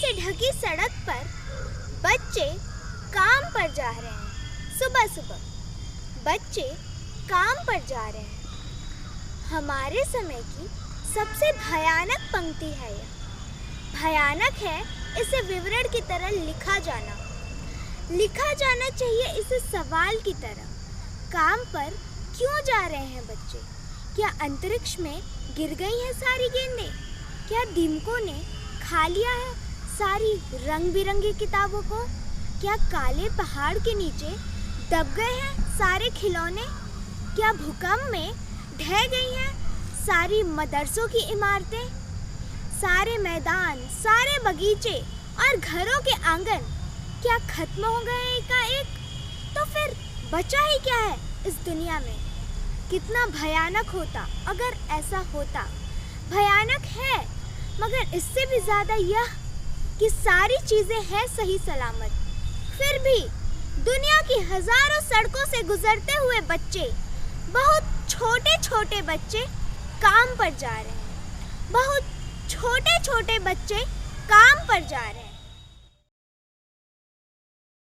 से ढकी सड़क पर बच्चे काम पर जा रहे हैं। सुबह सुबह बच्चे काम पर जा रहे हैं। हमारे समय की सबसे भयानक पंक्ति है यह। भयानक है इसे विवरण की तरह लिखा जाना चाहिए इसे सवाल की तरह। काम पर क्यों जा रहे हैं बच्चे? क्या अंतरिक्ष में गिर गई हैं सारी गेंदें? क्या दीमकों ने खा लिया है सारी रंग बिरंगी किताबों को? क्या काले पहाड़ के नीचे दब गए हैं सारे खिलौने? क्या भूकंप में ढह गई हैं सारी मदरसों की इमारतें? सारे मैदान, सारे बगीचे और घरों के आंगन क्या खत्म हो गए एकाएक? तो फिर बचा ही क्या है इस दुनिया में? कितना भयानक होता अगर ऐसा होता। भयानक है, मगर इससे भी ज़्यादा यह कि सारी चीज़ें हैं सही सलामत। फिर भी दुनिया की हजारों सड़कों से गुजरते हुए बच्चे, बहुत छोटे छोटे बच्चे काम पर जा रहे हैं। बहुत छोटे छोटे बच्चे काम पर जा रहे हैं।